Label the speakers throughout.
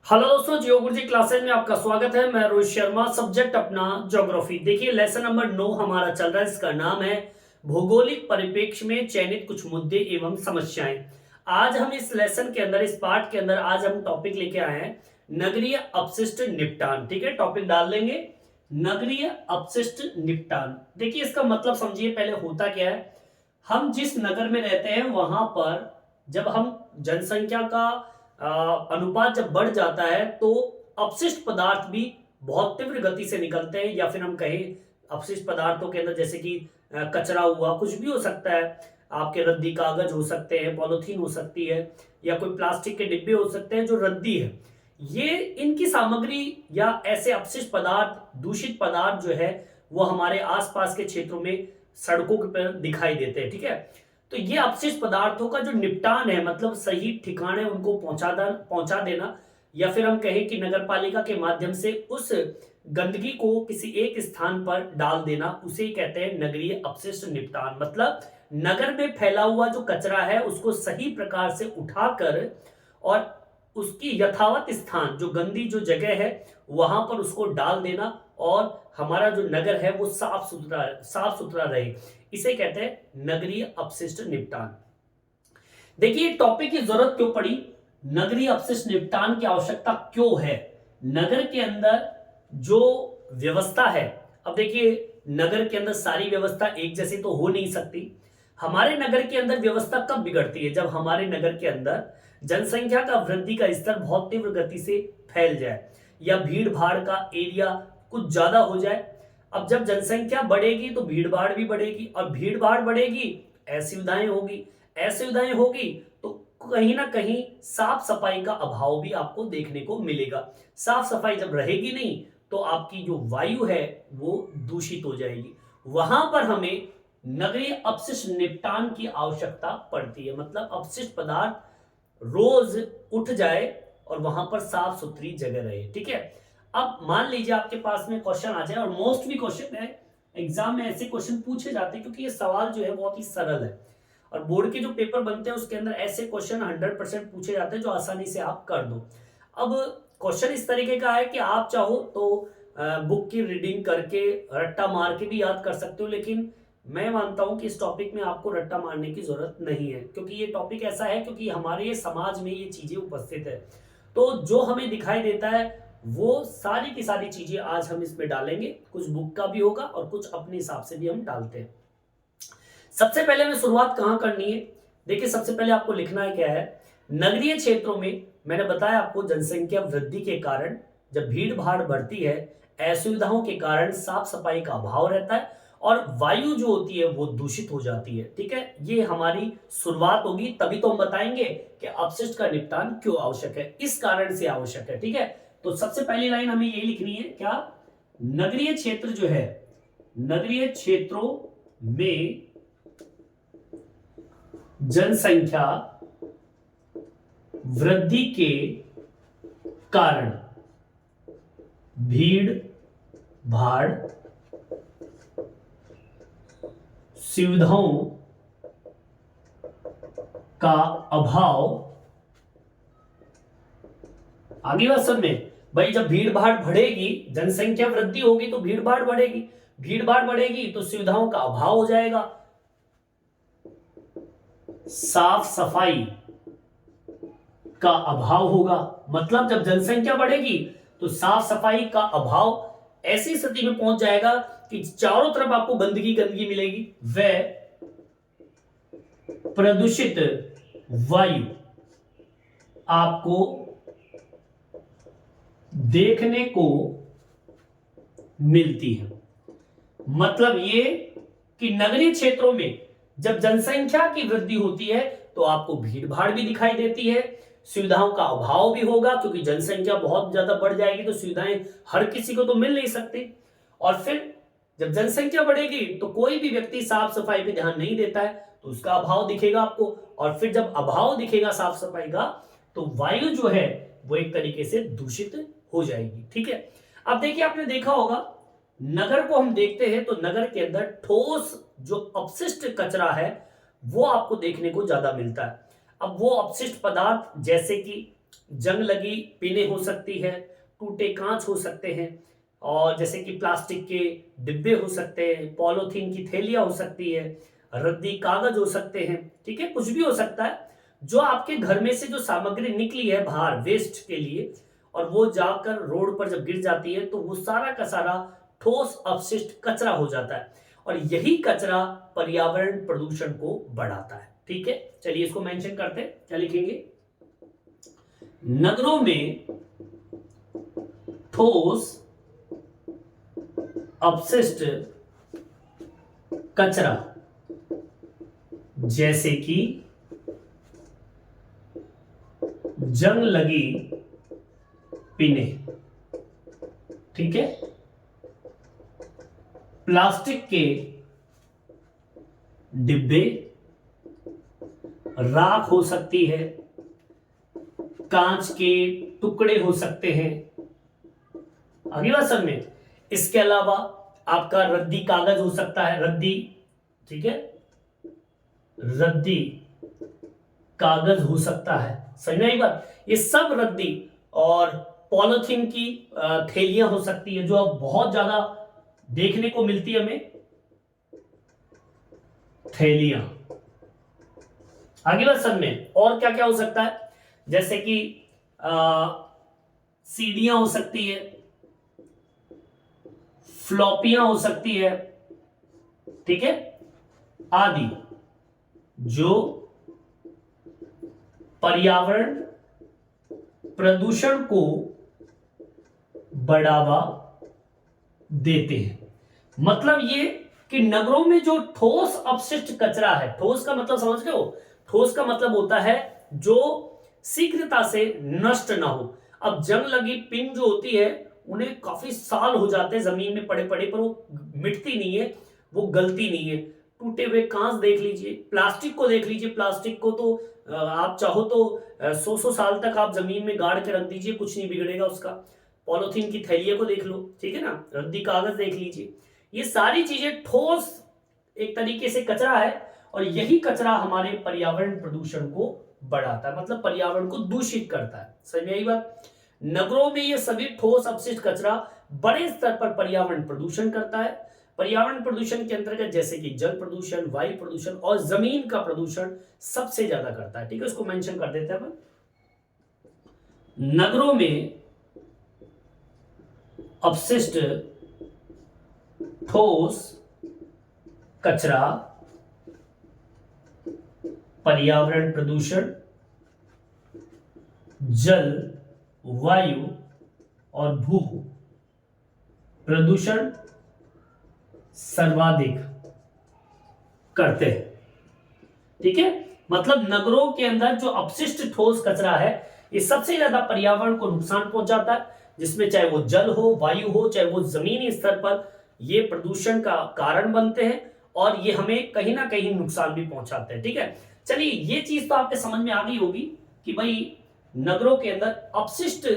Speaker 1: Hello दोस्तों, जियो गुरुजी classes में आपका स्वागत है। मैं रोहित शर्मा, सब्जेक्ट अपना ज्योग्राफी। देखिए लेसन नंबर 9 हमारा चल रहा है। इसका नाम है भौगोलिक परिप्रेक्ष्य में चयनित कुछ मुद्दे एवं समस्याएं। आज हम इस लेसन के अंदर, इस पार्ट के अंदर आज हम टॉपिक लेके आए हैं नगरीय अपशिष्ट निपटान। ठीक है, टॉपिक डाल लेंगे नगरीय अपशिष्ट निपटान। देखिए इसका मतलब समझिए पहले होता क्या है। हम जिस नगर में रहते हैं वहां पर जब हम जनसंख्या का अनुपात जब बढ़ जाता है तो अपशिष्ट पदार्थ भी बहुत तीव्र गति से निकलते हैं, या फिर हम कहें अपशिष्ट पदार्थों के अंदर जैसे कि कचरा हुआ, कुछ भी हो सकता है। आपके रद्दी कागज हो सकते हैं, पॉलिथीन हो सकती है, या कोई प्लास्टिक के डिब्बे हो सकते हैं जो रद्दी है। ये इनकी सामग्री या ऐसे अपशिष्ट पदार्थ, दूषित पदार्थ जो है वो हमारे आसपास के क्षेत्रों में सड़कों पर दिखाई देते हैं। ठीक है, तो ये अपशिष्ट पदार्थों का जो निपटान है, मतलब सही ठिकाने उनको पहुंचा देना, या फिर हम कहें कि नगर पालिका के माध्यम से उस गंदगी को किसी एक स्थान पर डाल देना, उसे ही कहते हैं नगरीय अपशिष्ट निपटान। मतलब नगर में फैला हुआ जो कचरा है उसको सही प्रकार से उठाकर और उसकी यथावत स्थान, जो गंदी जो जगह है वहां पर उसको डाल देना, और हमारा जो नगर है वो साफ सुथरा रहे। इसे कहते हैं नगरीय अपशिष्ट निपटान। देखिए टॉपिक की जरूरत क्यों पड़ी, नगरीय अपशिष्ट निपटान की आवश्यकता क्यों है नगर के अंदर जो व्यवस्था है। अब देखिए नगर के अंदर सारी व्यवस्था एक जैसी तो हो नहीं सकती। हमारे नगर के अंदर व्यवस्था कब बिगड़ती है, जब हमारे नगर के अंदर जनसंख्या का वृद्धि का स्तर बहुत तीव्र गति से फैल जाए, या भीड़ भाड़ का एरिया कुछ ज्यादा हो जाए। अब जब जनसंख्या बढ़ेगी तो भीड़ भाड़ भी बढ़ेगी, और भीड़ भाड़ बढ़ेगी, असुविधाएं होगी, असुविधाएं होगी तो कहीं ना कहीं साफ सफाई का अभाव भी आपको देखने को मिलेगा। साफ सफाई जब रहेगी नहीं तो आपकी जो वायु है वो दूषित हो जाएगी। वहां पर हमें नगरीय अपशिष्ट निपटान की आवश्यकता पड़ती है। मतलब अपशिष्ट पदार्थ रोज उठ जाए और वहां पर साफ सुथरी जगह रहे। ठीक है, अब मान लीजिए आपके पास में क्वेश्चन आ जाए, और मोस्ट भी क्वेश्चन है एग्जाम में ऐसे क्वेश्चन पूछे जाते हैं क्योंकि ये सवाल जो है बहुत ही सरल है, और बोर्ड के जो पेपर बनते हैं उसके अंदर ऐसे क्वेश्चन 100% पूछे जाते हैं जो आसानी से आप कर दो। अब क्वेश्चन इस तरीके का है कि आप चाहो तो बुक की रीडिंग करके रट्टा मार के भी याद कर सकते हो, लेकिन मैं मानता हूं कि इस टॉपिक में आपको रट्टा मारने की जरूरत नहीं है, क्योंकि ये टॉपिक ऐसा है क्योंकि हमारे समाज में ये चीजें उपस्थित है। तो जो हमें दिखाई देता है वो सारी की सारी चीजें आज हम इसमें डालेंगे। कुछ बुक का भी होगा और कुछ अपने हिसाब से भी हम डालते हैं। सबसे पहले हमें शुरुआत कहां करनी है। देखिए सबसे पहले आपको लिखना है क्या है, नगरीय क्षेत्रों में मैंने बताया आपको जनसंख्या वृद्धि के कारण जब भीड़ भाड़ बढ़ती है, असुविधाओं के कारण साफ सफाई का अभाव रहता है और वायु जो होती है वो दूषित हो जाती है। ठीक है, ये हमारी शुरुआत होगी, तभी तो हम बताएंगे कि अपशिष्ट का निपटान क्यों आवश्यक है, इस कारण से आवश्यक है। ठीक है, तो सबसे पहली लाइन हमें ये लिखनी है क्या, नगरीय क्षेत्र जो है, नगरीय क्षेत्रों में जनसंख्या वृद्धि के कारण भीड़ भाड़, सुविधाओं का अभाव। आगे बात समझ में भाई, जब भीड़ भाड़ बढ़ेगी, जनसंख्या वृद्धि होगी तो भीड़ भाड़ बढ़ेगी, भीड़ भाड़ बढ़ेगी तो सुविधाओं का अभाव हो जाएगा, साफ सफाई का अभाव होगा। मतलब जब जनसंख्या बढ़ेगी तो साफ सफाई का अभाव ऐसी स्थिति में पहुंच जाएगा कि चारों तरफ आपको गंदगी गंदगी मिलेगी, वह प्रदूषित वायु आपको देखने को मिलती है। मतलब ये कि नगरीय क्षेत्रों में जब जनसंख्या की वृद्धि होती है तो आपको भीड़ भाड़ भी दिखाई देती है, सुविधाओं का अभाव भी होगा क्योंकि जनसंख्या बहुत ज्यादा बढ़ जाएगी तो सुविधाएं हर किसी को तो मिल नहीं सकती। और फिर जब जनसंख्या बढ़ेगी तो कोई भी व्यक्ति साफ सफाई पे ध्यान नहीं देता है तो उसका अभाव दिखेगा आपको, और फिर जब अभाव दिखेगा साफ सफाई का तो वायु जो है वो एक तरीके से दूषित हो जाएगी। ठीक है, अब देखिए आपने देखा होगा नगर को हम देखते हैं तो नगर के अंदर ठोस जो अपशिष्ट कचरा है वो आपको देखने को ज्यादा मिलता है। अब वो अपशिष्ट पदार्थ जैसे कि जंग लगी पिने हो सकती है, टूटे कांच हो सकते हैं, और जैसे कि प्लास्टिक के डिब्बे हो सकते हैं, पॉलीथीन की थैलियां हो सकती है, रद्दी कागज हो सकते हैं, ठीक है, कुछ भी हो सकता है जो आपके घर में से जो सामग्री निकली है बाहर वेस्ट के लिए, और वो जाकर रोड पर जब गिर जाती है तो वो सारा का सारा ठोस अपशिष्ट कचरा हो जाता है, और यही कचरा पर्यावरण प्रदूषण को बढ़ाता है। ठीक है, चलिए इसको मेंशन करते हैं, क्या लिखेंगे? नगरों में ठोस अपशिष्ट कचरा जैसे कि जंग लगी पिने, ठीक है, प्लास्टिक के डिब्बे, राख हो सकती है, कांच के टुकड़े हो सकते हैं, अगली बात समझ में। इसके अलावा आपका रद्दी कागज हो सकता है, रद्दी, ठीक है, रद्दी कागज हो सकता है, समझ में आई बात? ये सब रद्दी और पॉलिथीन की थैलियां हो सकती है जो अब बहुत ज्यादा देखने को मिलती है हमें, थैलियां। आगे बात समझ में। और क्या क्या हो सकता है? जैसे कि सीडियां हो सकती है, फ्लॉपियां हो सकती है, ठीक है, आदि, जो पर्यावरण प्रदूषण को बढ़ावा देते हैं। मतलब ये कि नगरों में जो ठोस अपशिष्ट कचरा है, ठोस का मतलब समझ रहे हो? ठोस का मतलब होता है जो शीघ्रता से नष्ट ना हो। अब जंग लगी पिन जो होती है उन्हें काफी साल हो जाते हैं जमीन में पड़े पड़े, पर वो मिटती नहीं है, वो गलती नहीं है। टूटे हुए कांच देख लीजिए, प्लास्टिक को देख लीजिए, प्लास्टिक को तो आप चाहो तो 100 साल तक आप जमीन में गाड़ के रख दीजिए, कुछ नहीं बिगड़ेगा उसका। पॉलिथीन की थैलियों को देख लो, ठीक है ना, रद्दी कागज देख लीजिए, ये सारी चीजें ठोस एक तरीके से कचरा है, और यही कचरा हमारे पर्यावरण प्रदूषण को बढ़ाता है, मतलब पर्यावरण को दूषित करता है। समझ में आई बात? नगरों में ये सभी ठोस अपशिष्ट कचरा बड़े स्तर पर पर्यावरण प्रदूषण करता है। पर्यावरण प्रदूषण के अंतर्गत जैसे कि जल प्रदूषण, वायु प्रदूषण और जमीन का प्रदूषण सबसे ज्यादा करता है। ठीक है, इसको मेंशन कर देते हैं अपन। नगरों में अपशिष्ट ठोस कचरा पर्यावरण प्रदूषण, जल, वायु और भू प्रदूषण सर्वाधिक करते हैं। ठीक है, मतलब नगरों के अंदर जो अपशिष्ट ठोस कचरा है ये सबसे ज्यादा पर्यावरण को नुकसान पहुंचाता है, जिसमें चाहे वो जल हो, वायु हो, चाहे वो जमीनी स्तर पर ये प्रदूषण का कारण बनते हैं, और ये हमें कहीं ना कहीं नुकसान भी पहुंचाते हैं। ठीक है, चलिए ये चीज तो आपके समझ में आ गई होगी कि भाई नगरों के अंदर अपशिष्ट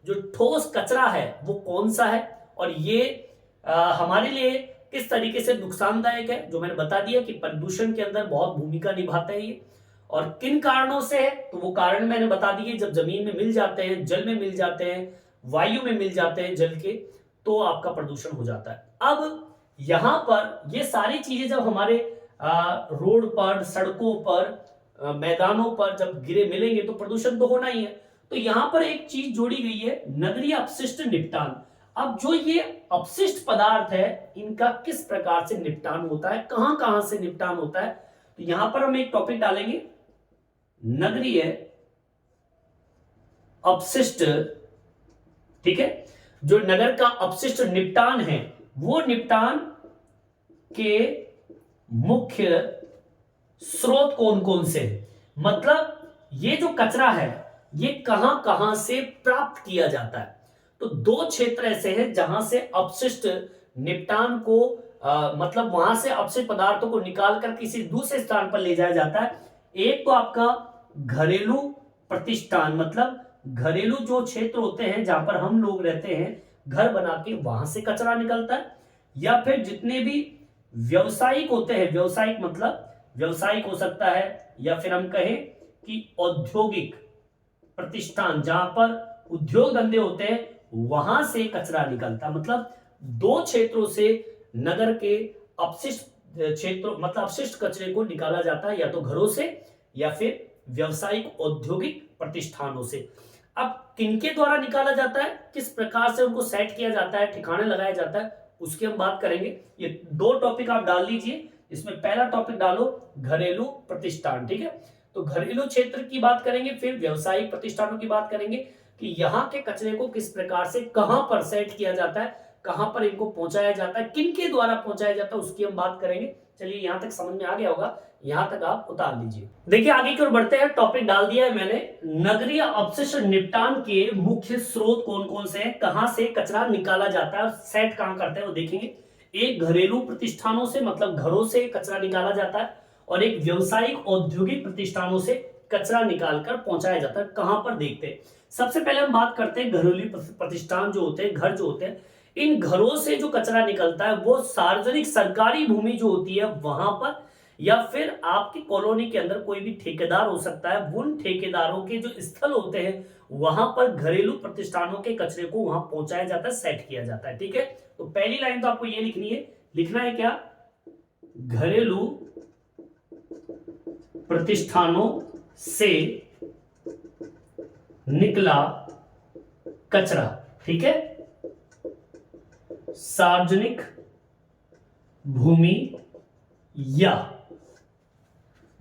Speaker 1: जो ठोस कचरा है वो कौन सा है, और ये हमारे लिए किस तरीके से नुकसानदायक है, जो मैंने बता दिया कि प्रदूषण के अंदर बहुत भूमिका निभाता है ये, और किन कारणों से है तो वो कारण मैंने बता दिए। जब जमीन में मिल जाते हैं, जल में मिल जाते हैं, वायु में मिल जाते हैं जल के, तो आपका प्रदूषण हो जाता है। अब यहां पर ये सारी चीजें जब हमारे रोड पर, सड़कों पर, मैदानों पर जब गिरे मिलेंगे तो प्रदूषण तो होना ही है। तो यहां पर एक चीज जोड़ी गई है, नगरीय अपशिष्ट निपटान। अब जो ये अपशिष्ट पदार्थ है इनका किस प्रकार से निपटान होता है, कहां कहां से निपटान होता है, तो यहां पर हम एक टॉपिक डालेंगे, नगरीय अपशिष्ट। ठीक है, जो नगर का अपशिष्ट निपटान है वो निपटान के मुख्य स्रोत कौन कौन से, मतलब ये जो कचरा है ये कहां कहां से प्राप्त किया जाता है। तो दो क्षेत्र ऐसे हैं जहां से अपशिष्ट निपटान को मतलब वहां से अपशिष्ट पदार्थों को निकालकर किसी दूसरे स्थान पर ले जाया जाता है। एक तो आपका घरेलू प्रतिष्ठान, मतलब घरेलू जो क्षेत्र होते हैं जहां पर हम लोग रहते हैं, घर बना के वहां से कचरा निकलता है, या फिर जितने भी व्यवसायिक होते हैं, व्यवसायिक मतलब व्यवसायिक हो सकता है, या फिर हम कहें कि औद्योगिक प्रतिष्ठान जहां पर उद्योग धंधे होते हैं वहां से कचरा निकलता है। मतलब दो क्षेत्रों से नगर के अपशिष्ट क्षेत्रों मतलब अपशिष्ट कचरे को निकाला जाता है, या तो घरों से या फिर व्यवसायिक औद्योगिक प्रतिष्ठानों से। अब किनके द्वारा निकाला जाता है, किस प्रकार से उनको सेट किया जाता है, ठिकाने लगाया जाता है, उसकी हम बात करेंगे। ये दो टॉपिक आप डाल लीजिए। इसमें पहला टॉपिक डालो घरेलू प्रतिष्ठान, ठीक है। तो घरेलू क्षेत्र की बात करेंगे, फिर व्यवसायिक प्रतिष्ठानों की बात करेंगे कि यहाँ के कचरे को किस प्रकार से कहां पर सेट किया जाता है, कहां पर इनको पहुंचाया जाता है, किनके द्वारा पहुंचाया जाता है, उसकी हम बात करेंगे। चलिए यहां तक समझ में आ गया होगा, यहां तक आप उतार लीजिए। देखिए आगे की ओर बढ़ते हैं। टॉपिक डाल दिया है मैंने, नगरीय अपशिष्ट निपटान के मुख्य स्रोत कौन कौन से हैं, कहां से कचरा निकाला जाता है और सेट कहां करते हैं वो देखेंगे। एक घरेलू प्रतिष्ठानों से मतलब घरों से कचरा निकाला जाता है, और एक व्यवसायिक औद्योगिक प्रतिष्ठानों से कचरा निकालकर पहुंचाया जाता है। कहां पर देखते हैं, सबसे पहले हम बात करते हैं घरेलू प्रतिष्ठान जो होते हैं, घर जो होते हैं। इन घरों से जो कचरा निकलता है वो सार्वजनिक सरकारी भूमि जो होती है वहां पर, या फिर आपकी कॉलोनी के अंदर कोई भी ठेकेदार हो सकता है, उन ठेकेदारों के जो स्थल होते हैं वहां पर घरेलू प्रतिष्ठानों के कचरे को वहां पहुंचाया जाता है, सेट किया जाता है, ठीक है। तो पहली लाइन तो आपको ये लिखनी है, लिखना है क्या, घरेलू प्रतिष्ठानों से निकला कचरा, ठीक है, सार्वजनिक भूमि या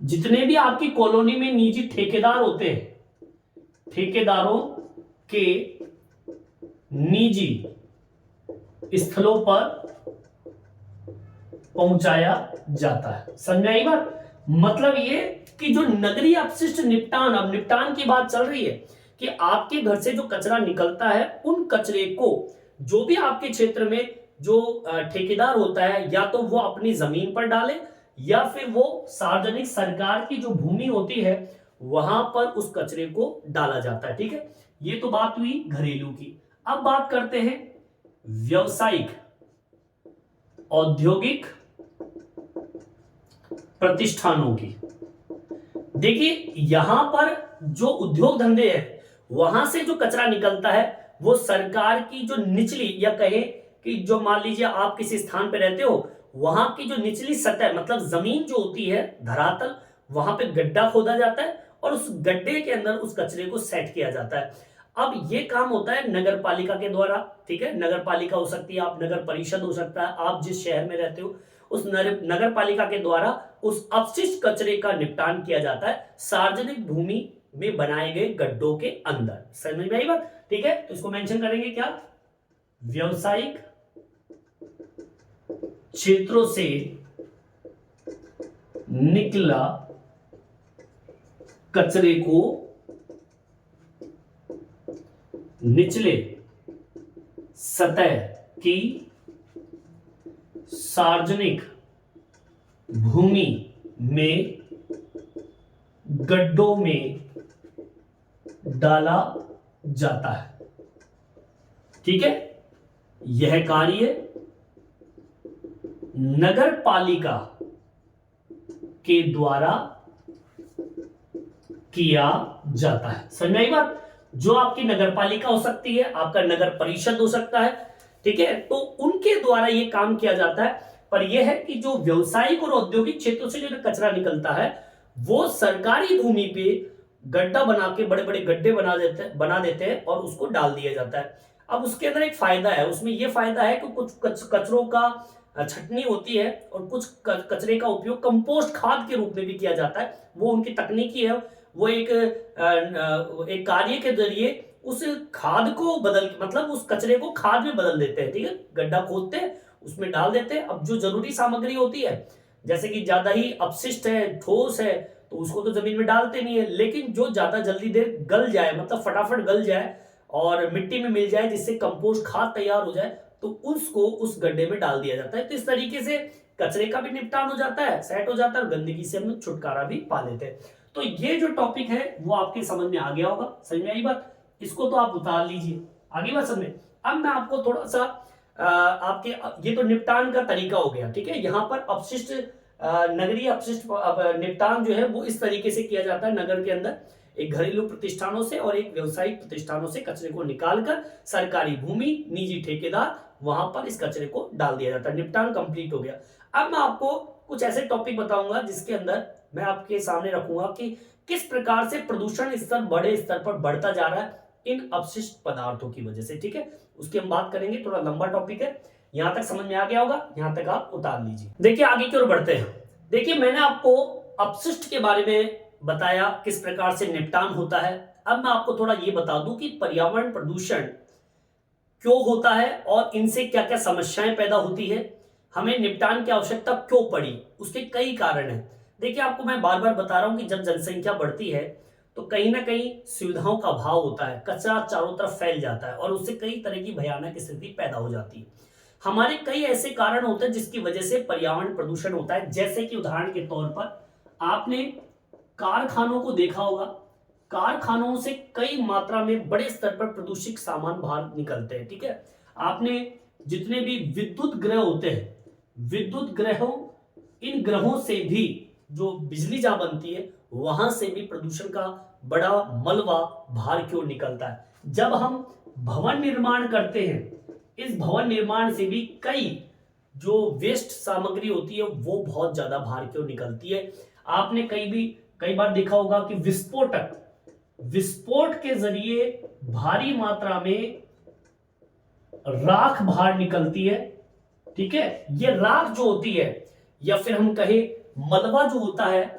Speaker 1: जितने भी आपकी कॉलोनी में निजी ठेकेदार होते हैं, ठेकेदारों के निजी स्थलों पर पहुंचाया जाता है। समझ में आई बात? मतलब ये कि जो नगरीय अपशिष्ट निपटान, अब निपटान की बात चल रही है कि आपके घर से जो कचरा निकलता है उन कचरे को जो भी आपके क्षेत्र में जो ठेकेदार होता है, या तो वो अपनी जमीन पर डाले या फिर वो सार्वजनिक सरकार की जो भूमि होती है वहां पर उस कचरे को डाला जाता है, ठीक है। ये तो बात हुई घरेलू की। अब बात करते हैं व्यवसायिक औद्योगिक प्रतिष्ठानों की। देखिए यहां पर जो उद्योग धंधे हैं वहां से जो कचरा निकलता है वो सरकार की जो निचली, या कहे कि जो मान लीजिए आप किसी स्थान पे रहते हो वहां की जो निचली सतह मतलब जमीन जो होती है, धरातल, वहां पे गड्ढा खोदा जाता है और उस गड्ढे के अंदर उस कचरे को सेट किया जाता है। अब ये काम होता है नगर पालिका के द्वारा, ठीक है। नगर पालिका हो सकती है, आप नगर परिषद हो सकता है, आप जिस शहर में रहते हो उस नगर पालिका के द्वारा उस अपशिष्ट कचरे का निपटान किया जाता है सार्वजनिक भूमि में बनाए गए गड्ढों के अंदर। समझ में आई बात? ठीक है, तो इसको मेंशन करेंगे क्या, व्यवसायिक क्षेत्रों से निकला कचरे को निचले सतह की सार्वजनिक भूमि में गड्ढों में डाला जाता है, ठीक है। यह कार्य नगर पालिका के द्वारा किया जाता है। समझ में आई बात? जो आपकी नगर पालिका हो सकती है, आपका नगर परिषद हो सकता है, ठीक है, तो उनके द्वारा यह काम किया जाता है। पर यह है कि जो व्यवसायिक और औद्योगिक क्षेत्रों से जो कचरा निकलता है वो सरकारी भूमि पे गड्ढा बना के बड़े बड़े गड्ढे बना देते हैं और उसको डाल दिया जाता है। अब उसके अंदर एक फायदा है, उसमें यह फायदा है कि कुछ कचरों का छटनी होती है और कुछ कचरे का उपयोग कंपोस्ट खाद के रूप में भी किया जाता है। वो उनकी तकनीकी है, वो एक कार्य के जरिए उस खाद को मतलब उस कचरे को खाद में बदल देते हैं, ठीक है। गड्ढा खोदते हैं, उसमें डाल देते हैं। अब जो जरूरी सामग्री होती है, जैसे कि ज्यादा ही अपशिष्ट है, ठोस है, तो उसको तो जमीन में डालते नहीं है, लेकिन जो ज्यादा जल्दी देर गल जाए, मतलब फटाफट गल जाए और मिट्टी में मिल जाए जिससे कंपोस्ट खाद तैयार हो जाए, तो उसको उस गड्ढे में डाल दिया जाता है। तो इस तरीके से कचरे का भी निपटान हो जाता है, सेट हो जाता है, और गंदगी से हम छुटकारा भी पा लेते हैं। तो ये जो टॉपिक है वो आपके समझ में आ गया होगा। समझ में आई बात? इसको तो आप उतार लीजिए, आगे बात समझ में। अब मैं आपको थोड़ा सा आपके, ये तो निपटान का तरीका हो गया, ठीक है। यहाँ पर अपशिष्ट नगरीय अपशिष्ट निपटान जो है वो इस तरीके से किया जाता है नगर के अंदर। एक घरेलू प्रतिष्ठानों से और एक व्यवसायिक प्रतिष्ठानों से कचरे को निकालकर सरकारी भूमि, निजी ठेकेदार, वहां पर इस कचरे को डाल दिया जाता है। निपटान कंप्लीट हो गया। अब मैं आपको कुछ ऐसे टॉपिक बताऊंगा जिसके अंदर मैं आपके सामने रखूंगा कि किस प्रकार से प्रदूषण स्तर बड़े स्तर पर बढ़ता जा रहा है इन अपशिष्ट पदार्थों की वजह से। ठीक है, उसकी हम बात करेंगे। थोड़ा लंबा टॉपिक है, यहां तक समझ में आ गया होगा, यहां तक आप उतार लीजिए। देखिए आगे की ओर बढ़ते हैं। देखिए मैंने आपको अपशिष्ट के बारे में बताया, किस प्रकार से निपटान होता है। अब मैं आपको थोड़ा ये बता दूं कि पर्यावरण प्रदूषण क्यों होता है और इनसे क्या क्या समस्याएं पैदा होती है, हमें निपटान की आवश्यकता क्यों पड़ी, उसके कई कारण हैं। देखिए आपको मैं बार बार बता रहा हूं कि जब जनसंख्या बढ़ती है तो कहीं ना कहीं सुविधाओं का अभाव होता है, कचरा चारों तरफ फैल जाता है और उससे कई तरह की भयानक स्थिति पैदा हो जाती है। हमारे कई ऐसे कारण होते हैं जिसकी वजह से पर्यावरण प्रदूषण होता है। जैसे कि उदाहरण के तौर पर आपने कारखानों को देखा होगा, कारखानों से कई मात्रा में बड़े स्तर पर प्रदूषित सामान बाहर निकलते हैं। ठीक है, आपने जितने भी विद्युत ग्रह होते हैं, विद्युत ग्रहों, इन ग्रहों से भी जो बिजली जहां बनती है वहां से भी प्रदूषण का बड़ा मलबा बाहर की ओर निकलता है। जब हम भवन निर्माण करते हैं, इस भवन निर्माण से भी कई जो वेस्ट सामग्री होती है वो बहुत ज्यादा बाहर की ओर निकलती है। आपने कई बार देखा होगा कि विस्फोट के जरिए भारी मात्रा में राख बाहर निकलती है। ठीक है, ये राख जो होती है या फिर हम कहे मलबा जो होता है,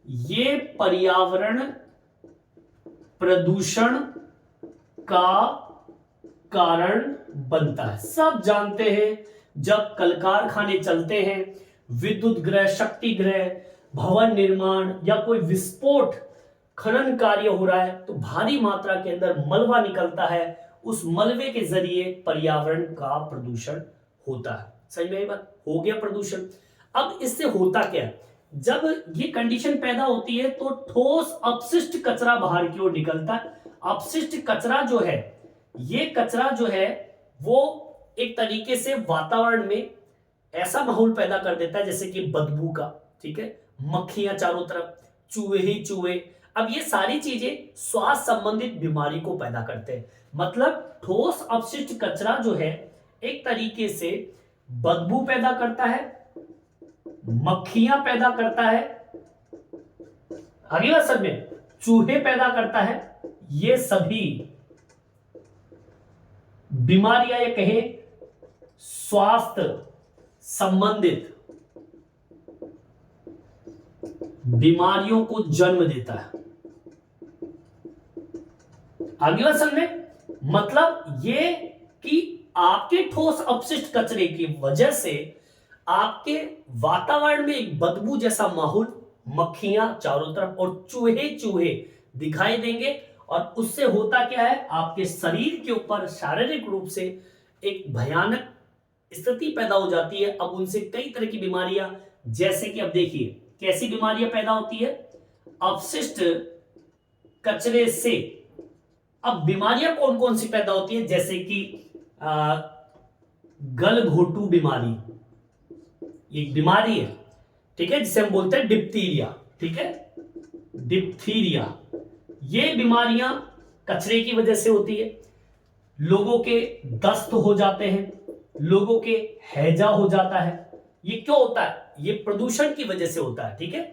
Speaker 1: ये पर्यावरण प्रदूषण का कारण बनता है। सब जानते हैं जब कल कारखाने चलते हैं, विद्युत ग्रह, शक्ति ग्रह, भवन निर्माण या कोई विस्फोट खनन कार्य हो रहा है तो भारी मात्रा के अंदर मलबा निकलता है। उस मलबे के जरिए पर्यावरण का प्रदूषण होता है। सही में बात हो गया प्रदूषण। अब इससे होता क्या है, जब ये कंडीशन पैदा होती है तो ठोस अपशिष्ट कचरा बाहर की ओर निकलता है। अपशिष्ट कचरा जो है, ये कचरा जो है वो एक तरीके से वातावरण में ऐसा माहौल पैदा कर देता है जैसे कि बदबू का। ठीक है, मक्खियां चारों तरफ, चूहे ही चूहे। अब ये सारी चीजें स्वास्थ्य संबंधित बीमारी को पैदा करते हैं। मतलब ठोस अपशिष्ट कचरा जो है एक तरीके से बदबू पैदा करता है, मक्खियां पैदा करता है, अगला सब में चूहे पैदा करता है। ये सभी बीमारियां ये कहे स्वास्थ्य संबंधित बीमारियों को जन्म देता है। अगला सब में मतलब ये कि आपके ठोस अपशिष्ट कचरे की वजह से आपके वातावरण में एक बदबू जैसा माहौल, मक्खियां चारों तरफ और चूहे चूहे दिखाई देंगे। और उससे होता क्या है, आपके शरीर के ऊपर शारीरिक रूप से एक भयानक स्थिति पैदा हो जाती है। अब उनसे कई तरह की बीमारियां, जैसे कि अब देखिए कैसी बीमारियां पैदा होती है अपशिष्ट कचरे से। अब बीमारियां कौन कौन सी पैदा होती है, जैसे कि गलघोटू बीमारी, एक बीमारी है। ठीक है, जिसे हम बोलते हैं डिप्थीरिया। ठीक है, डिप्थीरिया, ये बीमारियां कचरे की वजह से होती है। लोगों के दस्त हो जाते हैं, लोगों के हैजा हो जाता है। ये क्यों होता है, ये प्रदूषण की वजह से होता है। ठीक है,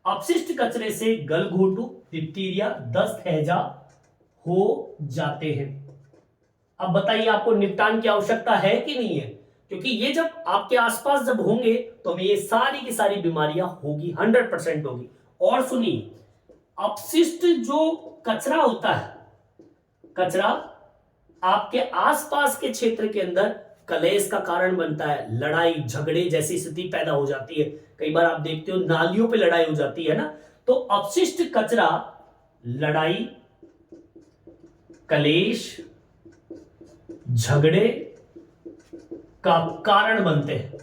Speaker 1: अपशिष्ट कचरे से गलघोटू, डिप्थीरिया, दस्त, हैजा हो जाते हैं। अब बताइए आपको निपटान की आवश्यकता है कि नहीं है, क्योंकि ये जब आपके आसपास जब होंगे तो ये सारी की सारी बीमारियां होगी, 100% होगी। और सुनिए, अपशिष्ट जो कचरा होता है, कचरा आपके आसपास के क्षेत्र के अंदर कलेश का कारण बनता है, लड़ाई झगड़े जैसी स्थिति पैदा हो जाती है। कई बार आप देखते हो नालियों पे लड़ाई हो जाती है ना, तो अपशिष्ट कचरा लड़ाई, कलेश, झगड़े का कारण बनते हैं।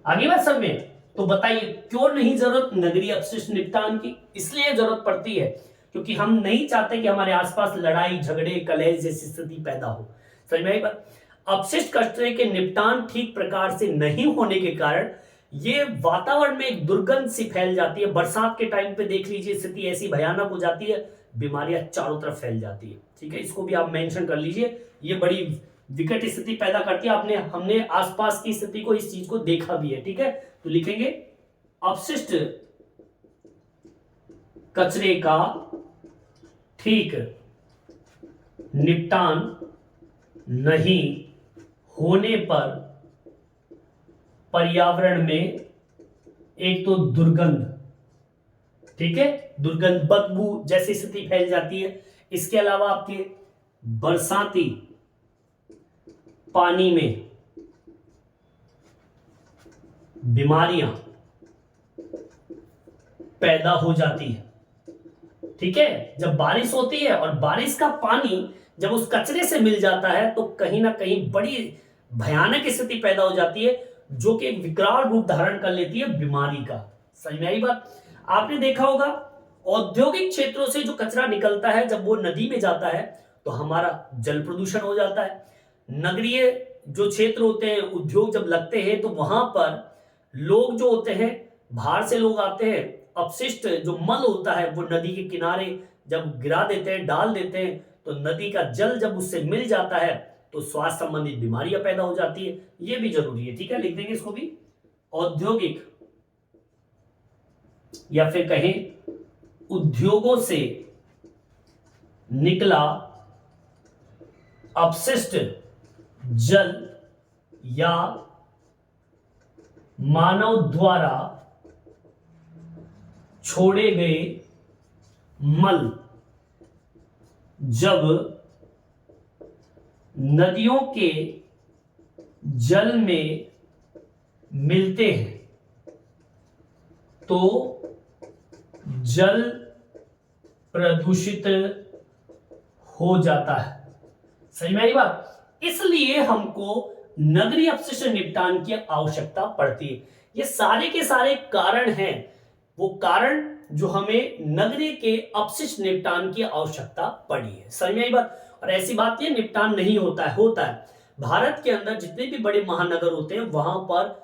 Speaker 1: आगे बात सब में, तो बताइए क्यों नहीं जरूरत नगरीय अपशिष्ट निपटान की? इसलिए जरूरत पड़ती है क्योंकि हम नहीं चाहते कि हमारे आसपास लड़ाई झगड़े कलेश जैसी स्थिति पैदा हो। समझ में आई बात? अपशिष्ट कचरे के निपटान ठीक प्रकार से नहीं होने के कारण ये वातावरण में एक दुर्गंध सी फैल जाती है। बरसात के टाइम पे देख लीजिए स्थिति ऐसी भयानक हो जाती है, बीमारियां चारों तरफ फैल जाती है। ठीक है, इसको भी आप मेंशन कर लीजिए। ये बड़ी विकट स्थिति पैदा करती है। हमने आसपास की स्थिति को, इस चीज को देखा भी है। ठीक है, तो लिखेंगे अपशिष्ट कचरे का ठीक निपटान नहीं होने पर पर्यावरण में एक तो दुर्गंध, ठीक है, दुर्गंध बदबू जैसी स्थिति फैल जाती है। इसके अलावा आपके बरसाती पानी में बीमारियां पैदा हो जाती है। ठीक है, जब बारिश होती है और बारिश का पानी जब उस कचरे से मिल जाता है तो कहीं ना कहीं बड़ी भयानक स्थिति पैदा हो जाती है, जो कि एक विकराल रूप धारण कर लेती है बीमारी का। समझ में आई बात? आपने देखा होगा औद्योगिक क्षेत्रों से जो कचरा निकलता है जब वो नदी में जाता है तो हमारा जल प्रदूषण हो जाता है। नगरीय जो क्षेत्र होते हैं, उद्योग जब लगते हैं तो वहां पर लोग जो होते हैं, बाहर से लोग आते हैं, अपशिष्ट जो मल होता है वो नदी के किनारे जब गिरा देते हैं, डाल देते हैं, तो नदी का जल जब उससे मिल जाता है तो स्वास्थ्य संबंधित बीमारियां पैदा हो जाती है। ये भी जरूरी है। ठीक है, लिख देंगे इसको भी। औद्योगिक या फिर कहें उद्योगों से निकला अपशिष्ट जल या मानव द्वारा छोड़े गए मल जब नदियों के जल में मिलते हैं तो जल प्रदूषित हो जाता है। सही में आई बात? इसलिए हमको नगरीय अपशिष्ट निपटान की आवश्यकता पड़ती है। ये सारे के सारे कारण हैं, वो कारण जो हमें नगरीय के अपशिष्ट निपटान की आवश्यकता पड़ी है। समझ में आई बात? और ऐसी बात ये निपटान नहीं होता है, होता है। भारत के अंदर जितने भी बड़े महानगर होते हैं वहां पर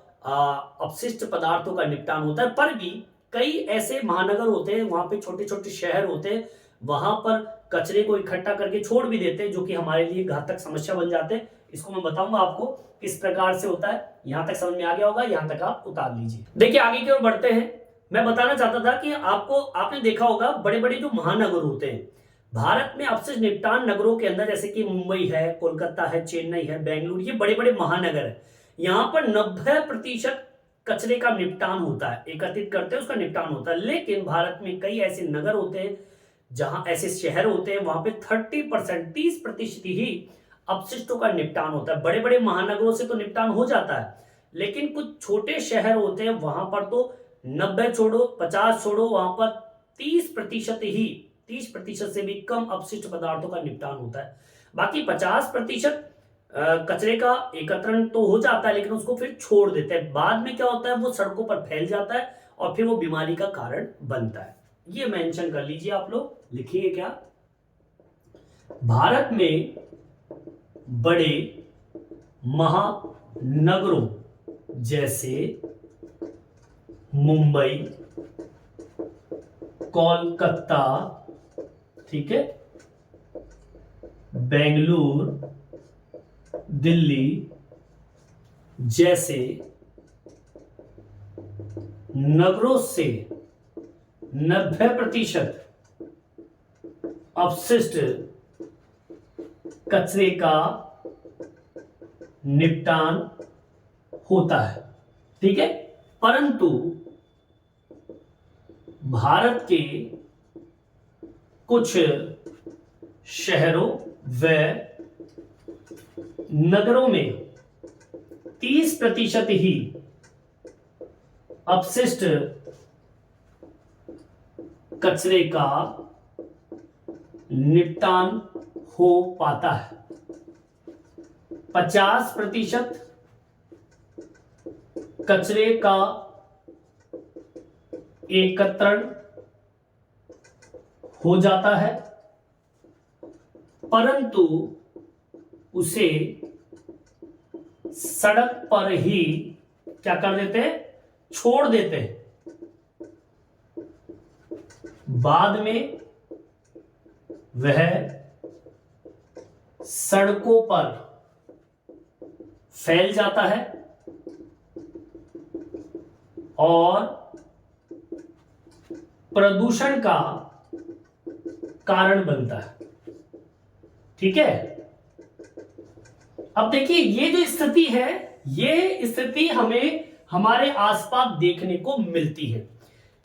Speaker 1: अपशिष्ट पदार्थों का निपटान होता है, पर भी कई ऐसे महानगर होते हैं, वहां पे छोटे छोटे शहर होते हैं, वहां पर कचरे को इकट्ठा करके छोड़ भी देते हैं, जो कि हमारे लिए घातक समस्या बन जाते हैं। इसको मैं बताऊंगा आपको किस प्रकार से होता है। यहां तक समझ में आ गया होगा, यहां तक आप उतार लीजिए। देखिए आगे की ओर बढ़ते हैं। मैं बताना चाहता था कि आपने देखा होगा बड़े बड़े जो महानगर होते हैं भारत में, अपशिष्ट निपटान नगरों के अंदर, जैसे कि मुंबई है, कोलकाता है, चेन्नई है, बेंगलुरु, ये बड़े बड़े महानगर है। यहाँ पर 90% कचरे का निपटान होता है, एकत्रित करते हैं, उसका निपटान होता है। लेकिन भारत में कई ऐसे नगर होते हैं, जहां ऐसे शहर होते हैं, वहां पे 30%, 30% ही अपशिष्टों का निपटान होता है। बड़े बड़े महानगरों से तो निपटान हो जाता है, लेकिन कुछ छोटे शहर होते हैं, वहां पर तो 90 छोड़ो, 50 छोड़ो, वहां पर 30% से भी कम अपशिष्ट पदार्थों का निपटान होता है। बाकी 50% कचरे का एकत्रण तो हो जाता है, लेकिन उसको फिर छोड़ देते हैं। बाद में क्या होता है, वो सड़कों पर फैल जाता है और फिर वो बीमारी का कारण बनता है। ये मेंशन कर लीजिए आप लोग, लिखिए क्या। भारत में बड़े महानगरों जैसे मुंबई, कोलकाता, ठीक है, बेंगलुरु, दिल्ली जैसे नगरों से 90% अपशिष्ट कचरे का निपटान होता है। ठीक है, परंतु भारत के कुछ शहरों व नगरों में 30% ही अपशिष्ट कचरे का निपटान हो पाता है। 50% कचरे का एकत्रण हो जाता है, परंतु उसे सड़क पर ही क्या कर देते हैं, छोड़ देते हैं, बाद में वह सड़कों पर फैल जाता है और प्रदूषण का कारण बनता है। ठीक है, अब देखिए ये जो स्थिति है, ये स्थिति हमें हमारे आसपास देखने को मिलती है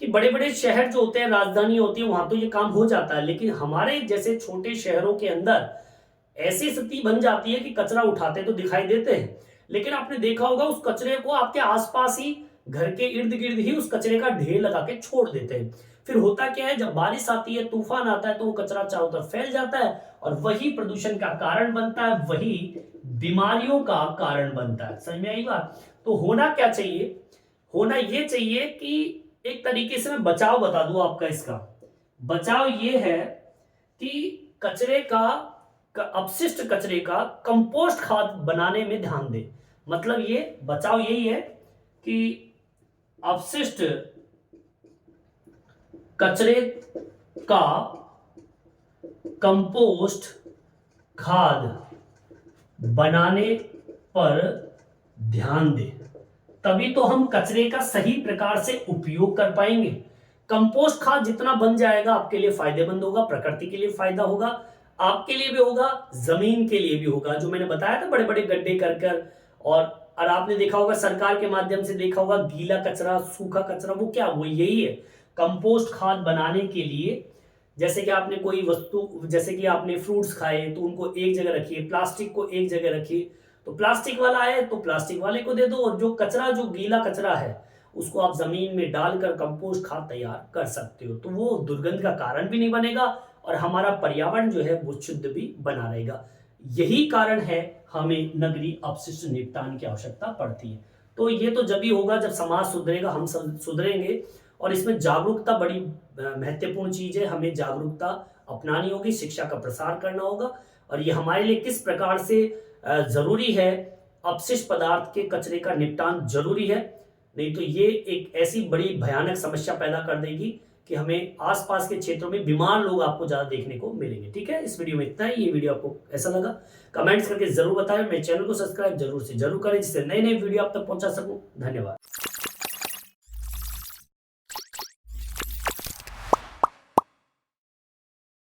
Speaker 1: कि बड़े बड़े शहर जो होते हैं, राजधानी होती है, वहां तो ये काम हो जाता है, लेकिन हमारे जैसे छोटे शहरों के अंदर ऐसी स्थिति बन जाती है कि कचरा उठाते तो दिखाई देते हैं, लेकिन आपने देखा होगा उस कचरे को आपके आसपास ही, घर के इर्द गिर्द ही उस कचरे का ढेर लगा के छोड़ देते हैं। फिर होता क्या है, जब बारिश आती है, तूफान आता है, तो वो कचरा चारों तरफ फैल जाता है और वही प्रदूषण का कारण बनता है, वही बीमारियों का कारण बनता है। समझ में आई बात? तो होना क्या चाहिए? होना ये चाहिए कि एक तरीके से मैं बचाव बता दूं आपका। इसका बचाव ये है कि कचरे का अपशिष्ट कचरे का कंपोस्ट खाद बनाने में ध्यान दें। मतलब ये बचाव यही है कि अपशिष्ट कचरे का कंपोस्ट खाद बनाने पर ध्यान दें, तभी तो हम कचरे का सही प्रकार से उपयोग कर पाएंगे। कंपोस्ट खाद जितना बन जाएगा आपके लिए फायदेमंद होगा, प्रकृति के लिए फायदा होगा, आपके लिए भी होगा, जमीन के लिए भी होगा। जो मैंने बताया था बड़े बड़े गड्ढे कर कर, और आपने देखा होगा सरकार के माध्यम से देखा होगा गीला कचरा, सूखा कचरा, वो क्या, वो यही है कंपोस्ट खाद बनाने के लिए। जैसे कि आपने कोई वस्तु, जैसे कि आपने फ्रूट्स खाए तो उनको एक जगह रखिए, प्लास्टिक को एक जगह रखिए, तो प्लास्टिक वाला है तो प्लास्टिक वाले को दे दो, और जो कचरा, जो गीला कचरा है, उसको आप जमीन में डालकर कंपोस्ट खाद तैयार कर सकते हो। तो वो दुर्गंध का कारण भी नहीं बनेगा और हमारा पर्यावरण जो है वो शुद्ध भी बना रहेगा। यही कारण है हमें नगरीय अपशिष्ट निपटान की आवश्यकता पड़ती है। तो ये तो जब भी होगा जब समाज सुधरेगा, हम सब सुधरेंगे, और इसमें जागरूकता बड़ी महत्वपूर्ण चीज है। हमें जागरूकता अपनानी होगी, शिक्षा का प्रसार करना होगा, और ये हमारे लिए किस प्रकार से जरूरी है, अपशिष्ट पदार्थ के कचरे का निपटान जरूरी है। नहीं तो ये एक ऐसी बड़ी भयानक समस्या पैदा कर देगी कि हमें आसपास के क्षेत्रों में बीमार लोग आपको ज्यादा देखने को मिलेंगे। ठीक है, इस वीडियो में इतना ही। ये वीडियो आपको ऐसा लगा कमेंट्स करके जरूर बताएं। मेरे चैनल को सब्सक्राइब जरूर से जरूर करें, जिससे नए नए वीडियो आप तक पहुंचा सकूं। धन्यवाद।